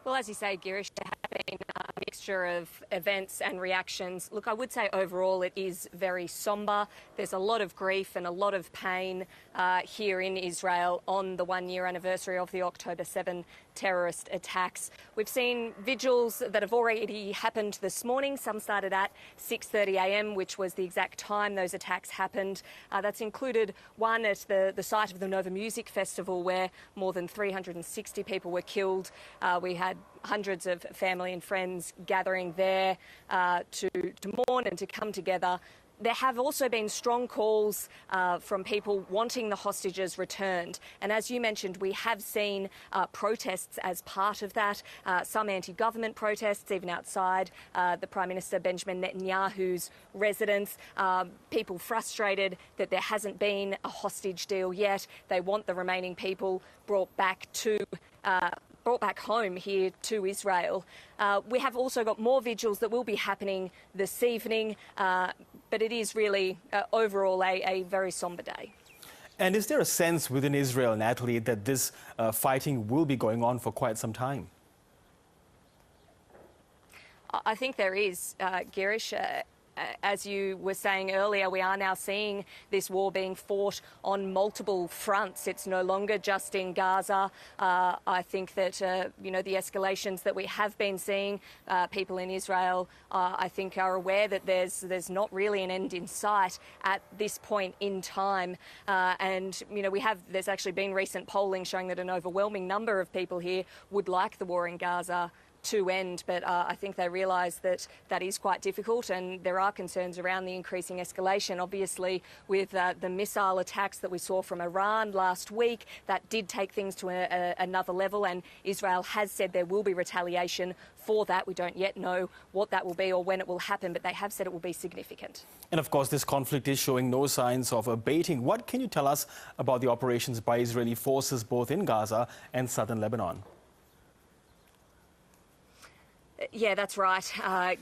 Well, as you say, Girish, there have been a mixture of events and reactions. Look, I would say overall it is very sombre. There's a lot of grief and a lot of pain here in Israel on the one-year anniversary of the October 7 terrorist attacks. We've seen vigils that have already happened this morning. Some started at 6:30 a.m, which was the exact time those attacks happened. That's included one at the site of the Nova Music Festival, where more than 360 people were killed. We had hundreds of family and friends gathering there to mourn and to come together. There have also been strong calls from people wanting the hostages returned. And as you mentioned, we have seen protests as part of that, some anti-government protests, even outside the Prime Minister Benjamin Netanyahu's residence. People frustrated that there hasn't been a hostage deal yet. They want the remaining people brought back home here to Israel. We have also got more vigils that will be happening this evening, but it is really overall a very sombre day. And is there a sense within Israel, Natalie, that this fighting will be going on for quite some time? I think there is, Girish. As you were saying earlier, we are now seeing this war being fought on multiple fronts. It's no longer just in Gaza. I think that, the escalations that we have been seeing, people in Israel, I think, are aware that there's not really an end in sight at this point in time. There's actually been recent polling showing that an overwhelming number of people here would like the war in Gaza to end, but I think they realise that that is quite difficult, and there are concerns around the increasing escalation. Obviously, with the missile attacks that we saw from Iran last week, that did take things to another level, and Israel has said there will be retaliation for that. We don't yet know what that will be or when it will happen, but they have said it will be significant. And of course, this conflict is showing no signs of abating. What can you tell us about the operations by Israeli forces both in Gaza and southern Lebanon? Yeah, that's right,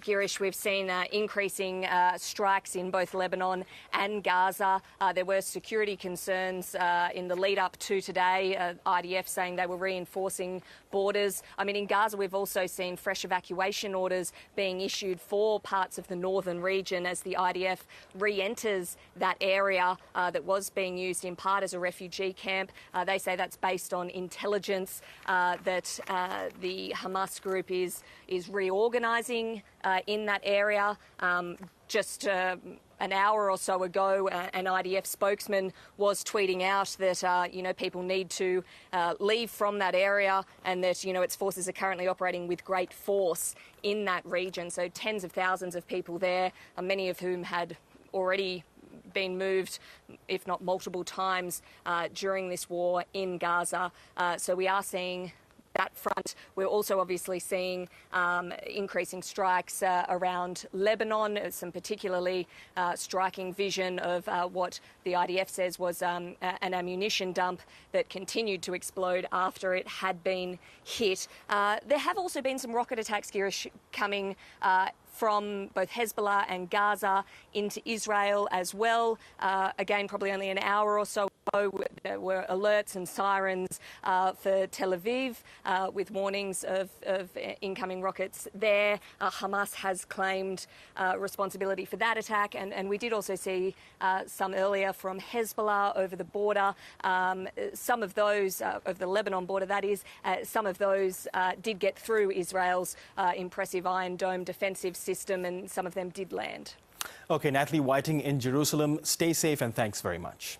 Girish. We've seen increasing strikes in both Lebanon and Gaza. There were security concerns in the lead up to today, IDF saying they were reinforcing borders. I mean, in Gaza, we've also seen fresh evacuation orders being issued for parts of the northern region as the IDF re-enters that area that was being used in part as a refugee camp. They say that's based on intelligence that the Hamas group is reorganising in that area. Just an hour or so ago, an IDF spokesman was tweeting out that, people need to leave from that area, and that, its forces are currently operating with great force in that region. So tens of thousands of people there, many of whom had already been moved, if not multiple times, during this war in Gaza. So we are seeing that front. We're also obviously seeing increasing strikes around Lebanon, some particularly striking vision of what the IDF says was an ammunition dump that continued to explode after it had been hit. There have also been some rocket attacks, Girish, coming from both Hezbollah and Gaza into Israel as well. Again, probably only an hour or so ago, there were alerts and sirens for Tel Aviv with warnings of incoming rockets there. Hamas has claimed responsibility for that attack, and we did also see some earlier from Hezbollah over the border. Some of those, of the Lebanon border that is, some of those did get through Israel's impressive Iron Dome defensive system, and some of them did land. Okay, Natalie Whiting in Jerusalem, stay safe and thanks very much.